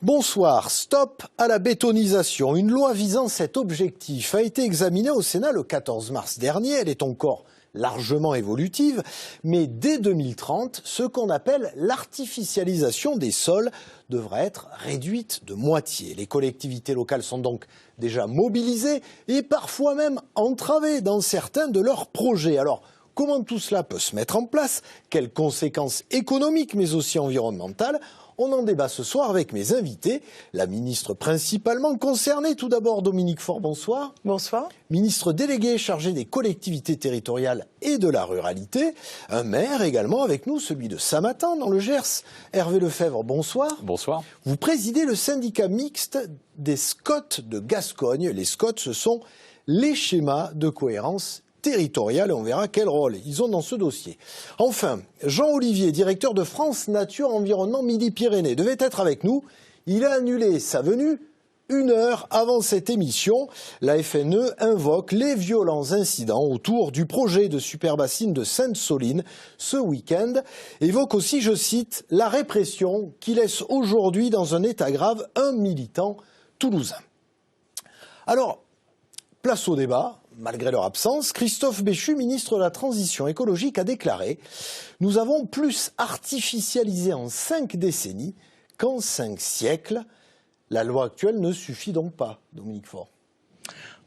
Bonsoir, stop à la bétonisation. Une loi visant cet objectif a été examinée au Sénat le 14 mars dernier. Elle est encore largement évolutive, mais dès 2030, ce qu'on appelle l'artificialisation des sols devrait être réduite de moitié. Les collectivités locales sont donc déjà mobilisées et parfois même entravées dans certains de leurs projets. Alors, comment tout cela peut se mettre en place? Quelles conséquences économiques mais aussi environnementales? On en débat ce soir avec mes invités. La ministre principalement concernée, tout d'abord Dominique Faure, bonsoir. Bonsoir. Ministre délégué chargé des collectivités territoriales et de la ruralité. Un maire également avec nous, celui de Samatan dans le Gers. Hervé Lefebvre, bonsoir. Bonsoir. Vous présidez le syndicat mixte des SCOT de Gascogne. Les SCOT, ce sont les schémas de cohérence territoriale et on verra quel rôle ils ont dans ce dossier. Enfin, Jean Olivier, directeur de France Nature Environnement Midi-Pyrénées, devait être avec nous. Il a annulé sa venue 1 heure avant cette émission. La FNE invoque les violents incidents autour du projet de superbassine de Sainte-Soline ce week-end. Évoque aussi, je cite, la répression qui laisse aujourd'hui dans un état grave un militant toulousain. Alors, place au débat. Malgré leur absence, Christophe Béchu, ministre de la Transition écologique, a déclaré « Nous avons plus artificialisé en 5 décennies qu'en 5 siècles. » La loi actuelle ne suffit donc pas, Dominique Faure.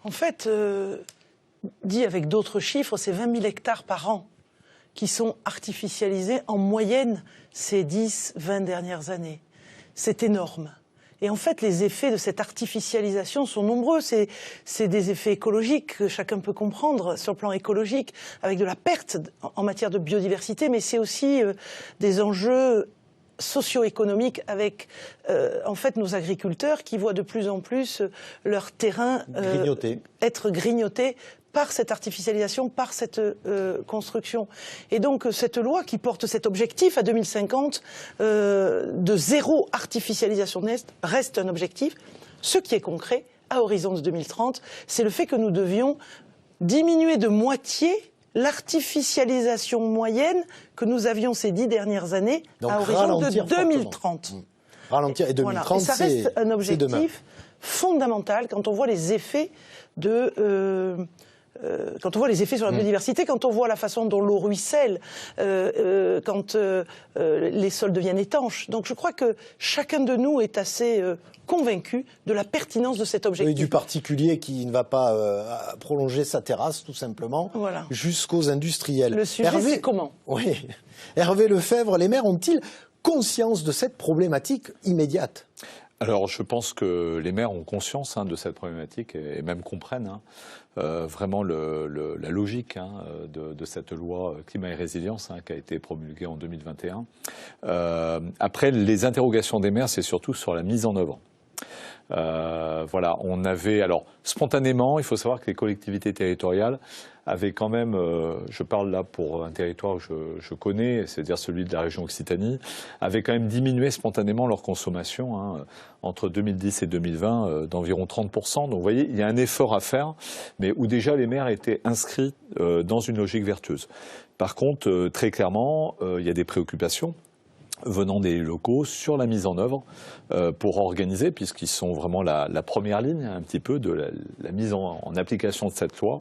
En fait, dit avec d'autres chiffres, c'est 20 000 hectares par an qui sont artificialisés en moyenne ces 10-20 dernières années. C'est énorme. Et en fait, les effets de cette artificialisation sont nombreux. C'est des effets écologiques que chacun peut comprendre sur le plan écologique, avec de la perte en matière de biodiversité, mais c'est aussi des enjeux socio-économiques avec en fait nos agriculteurs qui voient de plus en plus leur terrain être grignoté par cette artificialisation, par cette construction. Et donc cette loi qui porte cet objectif à 2050 de zéro artificialisation nette reste un objectif. Ce qui est concret à horizon de 2030, c'est le fait que nous devions diminuer de moitié l'artificialisation moyenne que nous avions ces 10 dernières années donc, à horizon de 2030. Ralentir, et 2030, voilà. Et ça reste un objectif fondamental quand on voit les effets de... quand on voit les effets sur la biodiversité, quand on voit la façon dont l'eau ruisselle, quand les sols deviennent étanches. Donc je crois que chacun de nous est assez convaincu de la pertinence de cet objectif. Oui, du particulier qui ne va pas prolonger sa terrasse, tout simplement, voilà, jusqu'aux industriels. Le sujet, c'est comment? Oui. Hervé Lefebvre, les maires ont-ils conscience de cette problématique immédiate? Alors, je pense que les maires ont conscience de cette problématique et même comprennent vraiment la logique de cette loi climat et résilience qui a été promulguée en 2021. Après, les interrogations des maires, c'est surtout sur la mise en œuvre. Voilà, on avait, alors spontanément, il faut savoir que les collectivités territoriales avaient quand même, je parle là pour un territoire que je connais, c'est-à-dire celui de la région Occitanie, avaient quand même diminué spontanément leur consommation entre 2010 et 2020 d'environ 30%. Donc vous voyez, il y a un effort à faire, mais où déjà les maires étaient inscrits dans une logique vertueuse. Par contre, très clairement, il y a des préoccupations venant des locaux sur la mise en œuvre pour organiser, puisqu'ils sont vraiment la première ligne un petit peu de la mise en application de cette loi.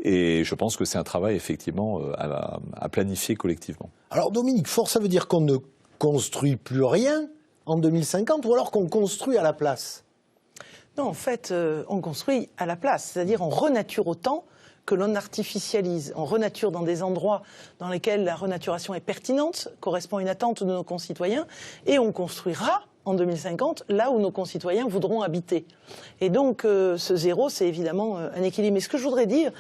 Et je pense que c'est un travail effectivement à planifier collectivement. Alors Dominique Faure, ça veut dire qu'on ne construit plus rien en 2050 ou alors qu'on construit à la place? Non, en fait, on construit à la place, c'est-à-dire on renature autant que l'on artificialise. On renature dans des endroits dans lesquels la renaturation est pertinente, correspond à une attente de nos concitoyens, et on construira en 2050 là où nos concitoyens voudront habiter. Et donc ce zéro, c'est évidemment un équilibre. Mais ce que je voudrais dire,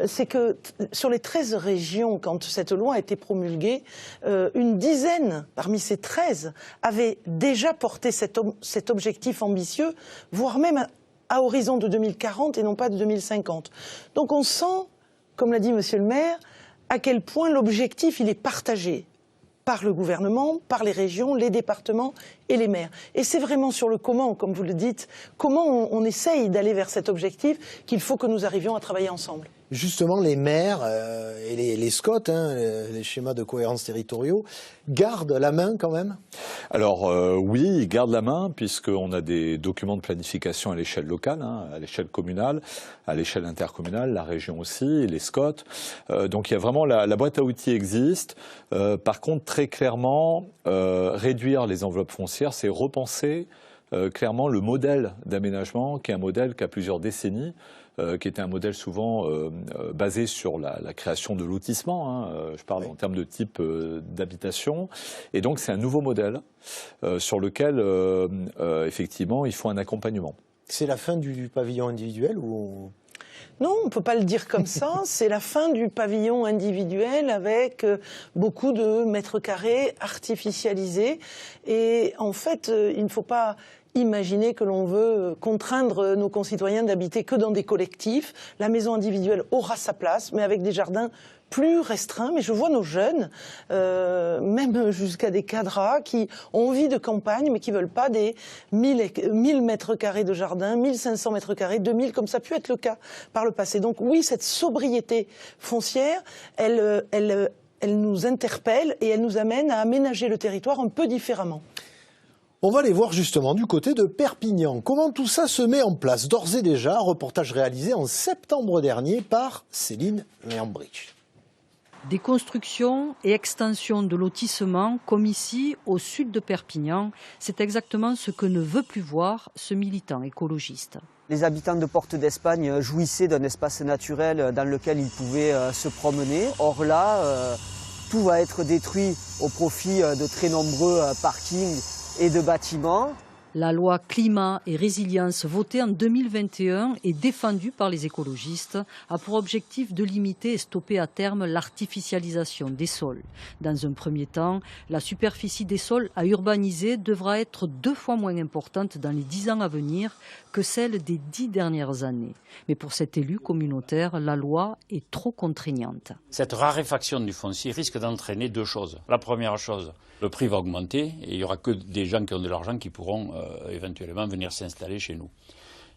c'est que sur les 13 régions, quand cette loi a été promulguée, une dizaine parmi ces 13 avaient déjà porté cet objectif ambitieux, voire même à horizon de 2040 et non pas de 2050. Donc on sent, comme l'a dit Monsieur le maire, à quel point l'objectif il est partagé par le gouvernement, par les régions, les départements et les maires. Et c'est vraiment sur le comment, comme vous le dites, comment on essaye d'aller vers cet objectif qu'il faut que nous arrivions à travailler ensemble. justement, les maires et les SCOT, les schémas de cohérence territoriaux, gardent la main quand même? Alors oui, ils gardent la main puisqu'on a des documents de planification à l'échelle locale, à l'échelle communale, à l'échelle intercommunale, la région aussi, les SCOT. Donc il y a vraiment la boîte à outils existe. Par contre, très clairement, réduire les enveloppes foncières, c'est repenser clairement le modèle d'aménagement, qui est un modèle qui a plusieurs décennies, qui était un modèle souvent basé sur la création de lotissement, je parle en termes de type d'habitation, et donc c'est un nouveau modèle sur lequel effectivement il faut un accompagnement. C'est la fin du pavillon individuel ou... Non, on ne peut pas le dire comme ça. C'est la fin du pavillon individuel avec beaucoup de mètres carrés artificialisés. Et en fait, il ne faut pas imaginer que l'on veut contraindre nos concitoyens d'habiter que dans des collectifs. La maison individuelle aura sa place, mais avec des jardins plus restreints. Mais je vois nos jeunes, même jusqu'à des cadras, qui ont envie de campagne, mais qui veulent pas des 1000 mètres carrés de jardin, 1500 mètres carrés, 2000, comme ça a pu être le cas par le passé. Donc oui, cette sobriété foncière, elle nous interpelle et elle nous amène à aménager le territoire un peu différemment. On va aller voir justement du côté de Perpignan. Comment tout ça se met en place? D'ores et déjà, un reportage réalisé en septembre dernier par Céline Meambridge. Des constructions et extensions de lotissements, comme ici, au sud de Perpignan, c'est exactement ce que ne veut plus voir ce militant écologiste. Les habitants de Porte d'Espagne jouissaient d'un espace naturel dans lequel ils pouvaient se promener. Or là, tout va être détruit au profit de très nombreux parkings et de bâtiments. La loi climat et résilience votée en 2021 et défendue par les écologistes a pour objectif de limiter et stopper à terme l'artificialisation des sols. Dans un premier temps, la superficie des sols à urbaniser devra être 2 fois moins importante dans les 10 ans à venir que celle des 10 dernières années. Mais pour cet élu communautaire, la loi est trop contraignante. Cette raréfaction du foncier risque d'entraîner 2 choses. La première chose, le prix va augmenter et il n'y aura que des gens qui ont de l'argent qui pourront éventuellement venir s'installer chez nous.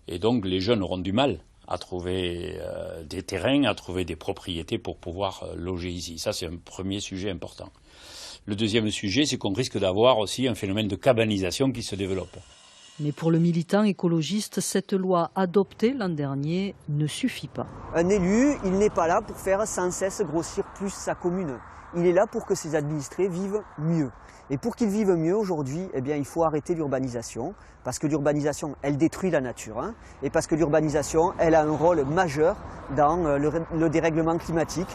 Et donc les jeunes auront du mal à trouver des terrains, à trouver des propriétés pour pouvoir loger ici. Ça, c'est un premier sujet important. Le deuxième sujet, c'est qu'on risque d'avoir aussi un phénomène de cabanisation qui se développe. Mais pour le militant écologiste, cette loi adoptée l'an dernier ne suffit pas. Un élu, il n'est pas là pour faire sans cesse grossir plus sa commune. Il est là pour que ses administrés vivent mieux. Et pour qu'ils vivent mieux aujourd'hui, eh bien, il faut arrêter l'urbanisation, parce que l'urbanisation, elle détruit la nature, et parce que l'urbanisation, elle a un rôle majeur dans le dérèglement climatique.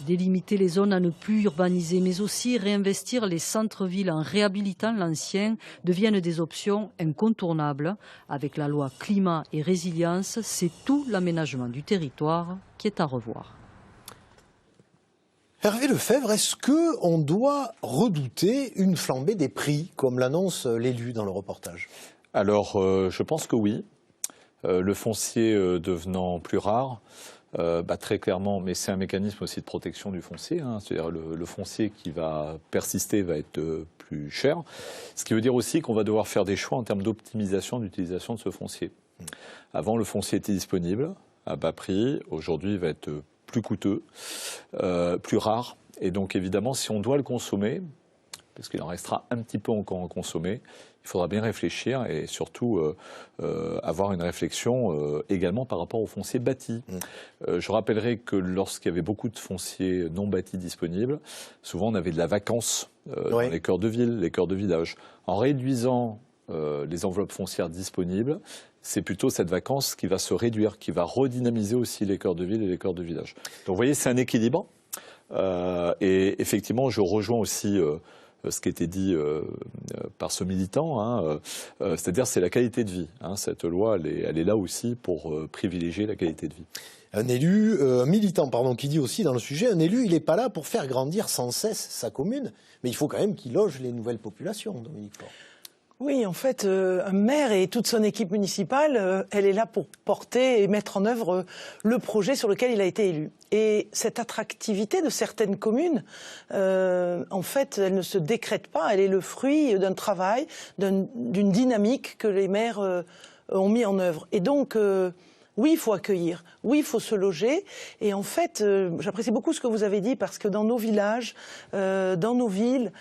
Délimiter les zones à ne plus urbaniser, mais aussi réinvestir les centres-villes en réhabilitant l'ancien deviennent des options incontournables. Avec la loi climat et résilience, c'est tout l'aménagement du territoire qui est à revoir. Hervé Lefebvre, est-ce qu'on doit redouter une flambée des prix, comme l'annonce l'élu dans le reportage? Alors, je pense que oui. Le foncier devenant plus rare, très clairement, mais c'est un mécanisme aussi de protection du foncier. C'est-à-dire le foncier qui va persister va être plus cher. Ce qui veut dire aussi qu'on va devoir faire des choix en termes d'optimisation d'utilisation de ce foncier. Avant, le foncier était disponible à bas prix. Aujourd'hui, il va être plus coûteux, plus rare. Et donc, évidemment, si on doit le consommer, parce qu'il en restera un petit peu encore à consommer, il faudra bien réfléchir et surtout avoir une réflexion également par rapport au foncier bâti. Je rappellerai que lorsqu'il y avait beaucoup de fonciers non bâtis disponibles, souvent on avait de la vacance dans les cœurs de ville, les cœurs de village. En réduisant les enveloppes foncières disponibles, c'est plutôt cette vacance qui va se réduire, qui va redynamiser aussi les cœurs de ville et les cœurs de village. Donc vous voyez, c'est un équilibre. Et effectivement, je rejoins aussi ce qui était dit par ce militant, c'est-à-dire c'est la qualité de vie. Cette loi, elle est là aussi pour privilégier la qualité de vie. Un militant, qui dit aussi dans le sujet, un élu, il n'est pas là pour faire grandir sans cesse sa commune, mais il faut quand même qu'il loge les nouvelles populations, Dominique Faure. Oui, en fait, un maire et toute son équipe municipale, elle est là pour porter et mettre en œuvre le projet sur lequel il a été élu. Et cette attractivité de certaines communes, en fait, elle ne se décrète pas, elle est le fruit d'un travail, d'une dynamique que les maires ont mis en œuvre. Et donc, oui, il faut accueillir, oui, il faut se loger. Et en fait, j'apprécie beaucoup ce que vous avez dit, parce que dans nos villages, dans nos villes,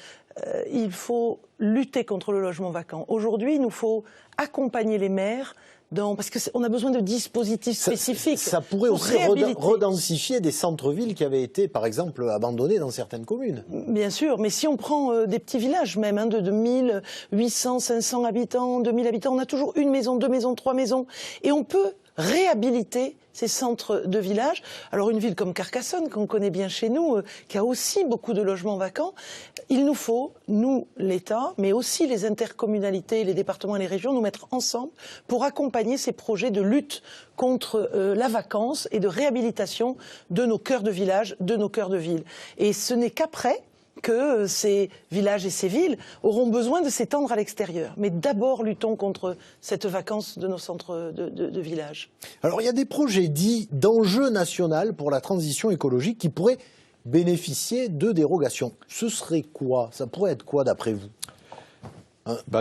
il faut lutter contre le logement vacant. Aujourd'hui, il nous faut accompagner les maires parce qu'on a besoin de dispositifs spécifiques. Ça pourrait aussi redensifier des centres-villes qui avaient été, par exemple, abandonnés dans certaines communes. Bien sûr, mais si on prend des petits villages même, de 1800, 500 habitants, 2000 habitants, on a toujours une maison, 2 maisons, 3 maisons. Et on peut réhabiliter ces centres de village. Alors une ville comme Carcassonne, qu'on connaît bien chez nous, qui a aussi beaucoup de logements vacants, il nous faut, nous, l'État, mais aussi les intercommunalités, les départements et les régions, nous mettre ensemble pour accompagner ces projets de lutte contre la vacance et de réhabilitation de nos cœurs de village, de nos cœurs de ville. Et ce n'est qu'après que ces villages et ces villes auront besoin de s'étendre à l'extérieur. Mais d'abord, luttons contre cette vacance de nos centres de village. Alors, il y a des projets dits d'enjeu national pour la transition écologique qui pourraient bénéficier de dérogations. Ce serait quoi? Ça pourrait être quoi, d'après vous?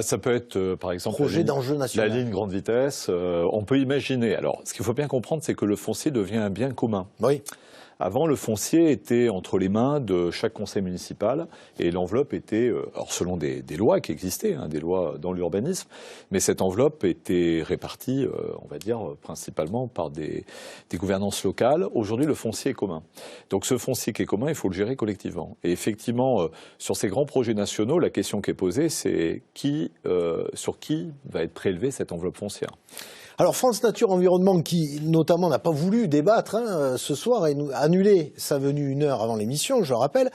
Ça peut être, par exemple, projet d'enjeu national. La ligne grande vitesse. On peut imaginer. Alors, ce qu'il faut bien comprendre, c'est que le foncier devient un bien commun. Oui. Avant, le foncier était entre les mains de chaque conseil municipal et l'enveloppe était, alors selon des lois qui existaient, des lois dans l'urbanisme, mais cette enveloppe était répartie, on va dire, principalement par des gouvernances locales. Aujourd'hui, le foncier est commun. Donc ce foncier qui est commun, il faut le gérer collectivement. Et effectivement, sur ces grands projets nationaux, la question qui est posée, c'est sur qui va être prélevée cette enveloppe foncière. Alors France Nature Environnement, qui notamment n'a pas voulu débattre ce soir et a annulé sa venue 1 heure avant l'émission, je le rappelle,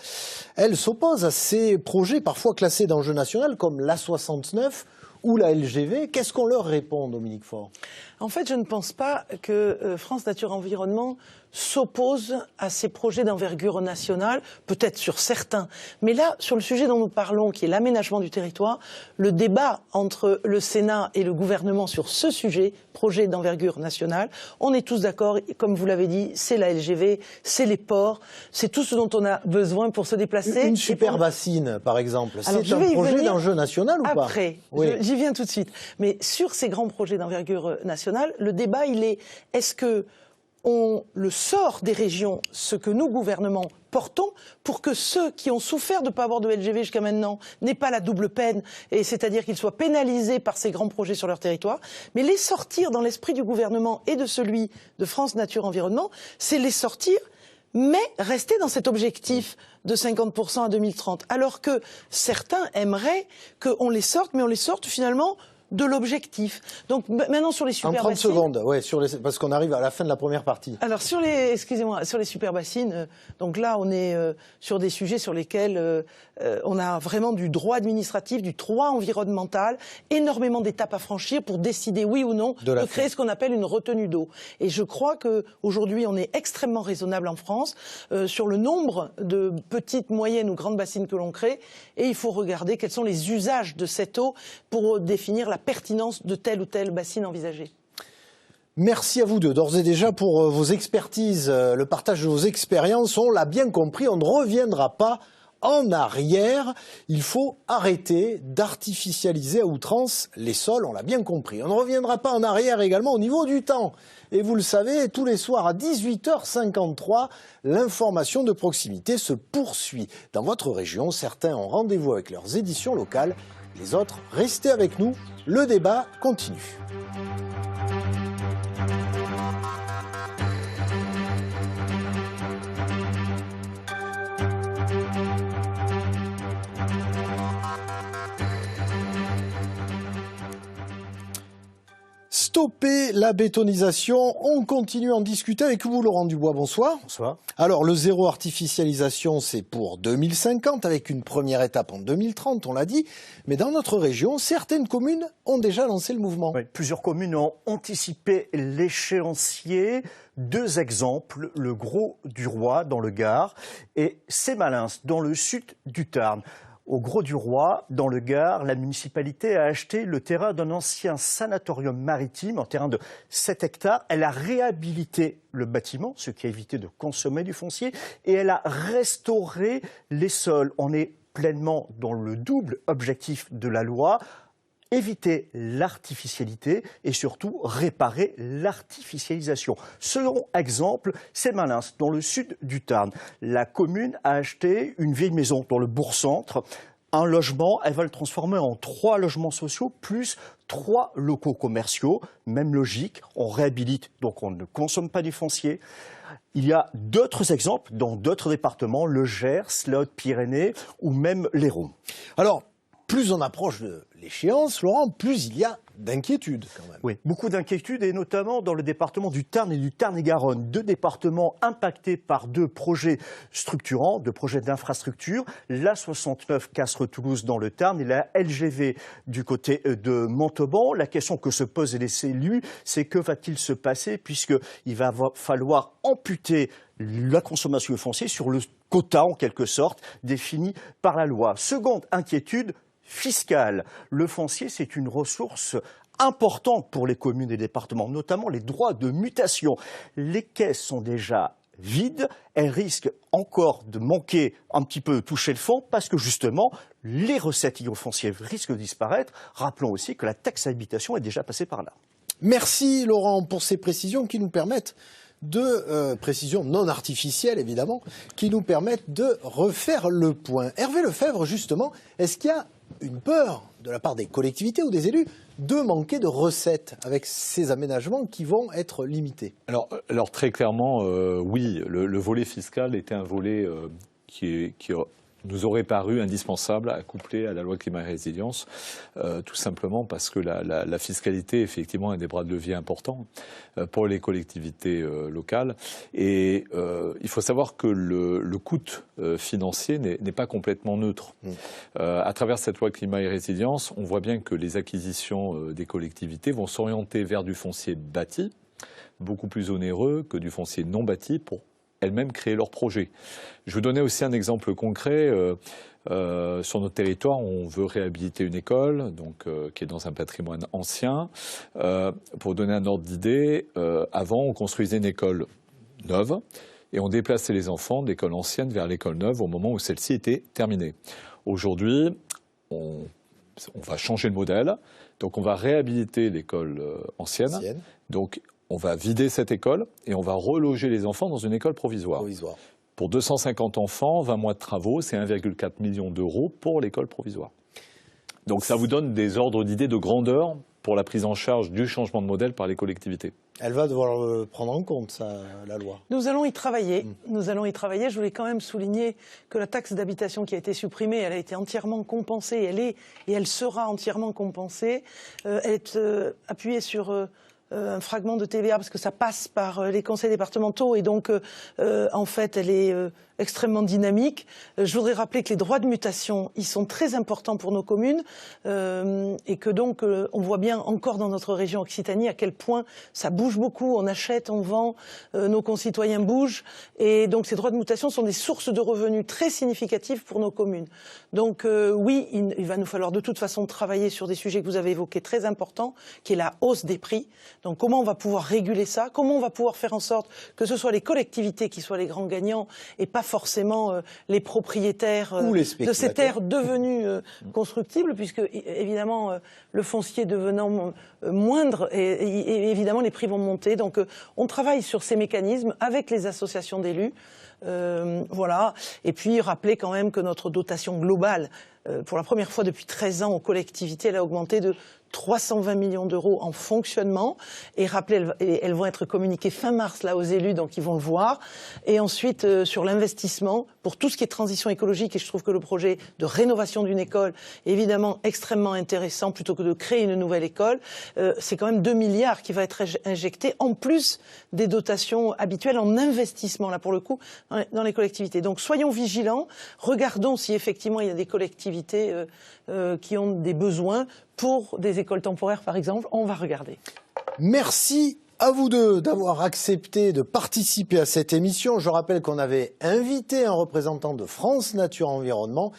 elle s'oppose à ces projets parfois classés d'enjeu national comme l'A69 ou la LGV. Qu'est-ce qu'on leur répond, Dominique Faure? En fait, je ne pense pas que France Nature Environnement s'oppose à ces projets d'envergure nationale, peut-être sur certains. Mais là, sur le sujet dont nous parlons, qui est l'aménagement du territoire, le débat entre le Sénat et le gouvernement sur ce sujet, projet d'envergure nationale, on est tous d'accord, comme vous l'avez dit, c'est la LGV, c'est les ports, c'est tout ce dont on a besoin pour se déplacer. Une super bassine, par exemple, c'est un projet d'enjeu national ou pas? Après, j'y viens tout de suite. Mais sur ces grands projets d'envergure nationale, le débat, il est, est-ce que on le sort des régions, ce que nous, gouvernement, portons, pour que ceux qui ont souffert de ne pas avoir de LGV jusqu'à maintenant n'aient pas la double peine, et c'est-à-dire qu'ils soient pénalisés par ces grands projets sur leur territoire, mais les sortir dans l'esprit du gouvernement et de celui de France Nature Environnement, c'est les sortir, mais rester dans cet objectif de 50% à 2030, alors que certains aimeraient qu'on les sorte, mais on les sorte finalement de l'objectif. Donc maintenant sur les super bassines... En 30 secondes, parce qu'on arrive à la fin de la première partie. Alors sur les super bassines, donc là on est sur des sujets sur lesquels on a vraiment du droit administratif, du droit environnemental, énormément d'étapes à franchir pour décider oui ou non de créer ce qu'on appelle une retenue d'eau. Et je crois qu'aujourd'hui on est extrêmement raisonnable en France sur le nombre de petites, moyennes ou grandes bassines que l'on crée, et il faut regarder quels sont les usages de cette eau pour définir la pertinence de telle ou telle bassine envisagée. Merci à vous deux, d'ores et déjà, pour vos expertises, le partage de vos expériences. On l'a bien compris, on ne reviendra pas en arrière. Il faut arrêter d'artificialiser à outrance les sols, on l'a bien compris. On ne reviendra pas en arrière également au niveau du temps. Et vous le savez, tous les soirs à 18h53, l'information de proximité se poursuit. Dans votre région, certains ont rendez-vous avec leurs éditions locales. Les autres, restez avec nous, le débat continue. Stopper la bétonisation, on continue à en discuter avec vous, Laurent Dubois, bonsoir. Bonsoir. Alors, le zéro artificialisation, c'est pour 2050, avec une première étape en 2030, on l'a dit. Mais dans notre région, certaines communes ont déjà lancé le mouvement. Oui, plusieurs communes ont anticipé l'échéancier. 2 exemples, le Gros du Roi dans le Gard et Sémalins dans le sud du Tarn. Au Gros du Roi, dans le Gard, la municipalité a acheté le terrain d'un ancien sanatorium maritime, un terrain de 7 hectares. Elle a réhabilité le bâtiment, ce qui a évité de consommer du foncier, et elle a restauré les sols. On est pleinement dans le double objectif de la loi. éviter l'artificialité et surtout réparer l'artificialisation. Second exemple, c'est Malins, dans le sud du Tarn. La commune a acheté une vieille maison dans le bourg-centre. Un logement, elle va le transformer en 3 logements sociaux plus 3 locaux commerciaux. Même logique, on réhabilite, donc on ne consomme pas du foncier. Il y a d'autres exemples dans d'autres départements, le Gers, la Haute-Pyrénées ou même l'Hérault. Alors, plus on approche de l'échéance, Laurent, plus il y a d'inquiétudes quand même. Oui, beaucoup d'inquiétudes, et notamment dans le département du Tarn et du Tarn-et-Garonne. 2 départements impactés par 2 projets structurants, 2 projets d'infrastructure. La 69 Castres-Toulouse dans le Tarn et la LGV du côté de Montauban. La question que se posent les élus, c'est que va-t-il se passer, puisqu'il va falloir amputer la consommation foncière sur le quota, en quelque sorte, défini par la loi. Seconde inquiétude, fiscale. Le foncier, c'est une ressource importante pour les communes et les départements, notamment les droits de mutation. Les caisses sont déjà vides, elles risquent encore de manquer un petit peu de toucher le fond parce que justement, les recettes liées au foncier risquent de disparaître. Rappelons aussi que la taxe habitation est déjà passée par là. Merci Laurent pour ces précisions qui nous permettent précisions non artificielles évidemment, qui nous permettent de refaire le point. Hervé Lefebvre, justement, est-ce qu'il y a une peur de la part des collectivités ou des élus de manquer de recettes avec ces aménagements qui vont être limités? Alors très clairement, oui, le volet fiscal était un volet qui nous aurait paru indispensable à coupler à la loi climat et résilience, tout simplement parce que la fiscalité, effectivement, est des bras de levier importants pour les collectivités locales. Et il faut savoir que le coût financier n'est pas complètement neutre. À travers cette loi climat et résilience, on voit bien que les acquisitions des collectivités vont s'orienter vers du foncier bâti, beaucoup plus onéreux que du foncier non bâti pour elles-mêmes créer leurs projets. Je vous donnais aussi un exemple concret. Sur notre territoire, on veut réhabiliter une école, donc qui est dans un patrimoine ancien. Pour donner un ordre d'idée, avant, on construisait une école neuve et on déplaçait les enfants d'école ancienne vers l'école neuve au moment où celle-ci était terminée. Aujourd'hui, on va changer le modèle, donc on va réhabiliter l'école ancienne. Donc, on va vider cette école et on va reloger les enfants dans une école provisoire. Pour 250 enfants, 20 mois de travaux, c'est 1,4 million d'euros pour l'école provisoire. Donc ça vous donne des ordres d'idées de grandeur pour la prise en charge du changement de modèle par les collectivités. Elle va devoir le prendre en compte, ça, la loi. Nous allons y travailler. Nous allons y travailler. Je voulais quand même souligner que la taxe d'habitation qui a été supprimée, elle a été entièrement compensée. Elle sera entièrement compensée. Elle est appuyée sur un fragment de TVA parce que ça passe par les conseils départementaux et donc en fait elle est extrêmement dynamique. Je voudrais rappeler que les droits de mutation, ils sont très importants pour nos communes et que donc on voit bien encore dans notre région Occitanie à quel point ça bouge beaucoup, on achète, on vend, nos concitoyens bougent et donc ces droits de mutation sont des sources de revenus très significatives pour nos communes. Donc oui, il va nous falloir de toute façon travailler sur des sujets que vous avez évoqués très importants, qui est la hausse des prix. Donc comment on va pouvoir réguler ça? Comment on va pouvoir faire en sorte que ce soit les collectivités qui soient les grands gagnants et pas forcément les propriétaires de ces terres devenues constructibles, puisque évidemment le foncier devenant moindre et évidemment les prix vont monter. Donc on travaille sur ces mécanismes avec les associations d'élus. Voilà. Et puis rappeler quand même que notre dotation globale, pour la première fois depuis 13 ans aux collectivités, elle a augmenté de 320 millions d'euros en fonctionnement. Et rappelez, elles vont être communiquées fin mars là aux élus, donc ils vont le voir. Et ensuite, sur l'investissement, pour tout ce qui est transition écologique, et je trouve que le projet de rénovation d'une école est évidemment extrêmement intéressant, plutôt que de créer une nouvelle école. C'est quand même 2 milliards qui va être injecté, en plus des dotations habituelles en investissement, là pour le coup, dans les collectivités. Donc soyons vigilants, regardons si effectivement il y a des collectivités qui ont des besoins pour des écoles temporaires, par exemple. On va regarder. Merci à vous deux d'avoir accepté de participer à cette émission. Je rappelle qu'on avait invité un représentant de France Nature Environnement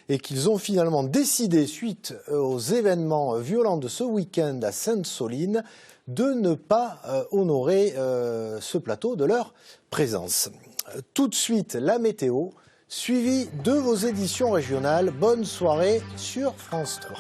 et qu'ils ont finalement décidé, suite aux événements violents de ce week-end à Sainte-Soline, de ne pas honorer ce plateau de leur présence. Tout de suite, la météo, suivie de vos éditions régionales. Bonne soirée sur France 3.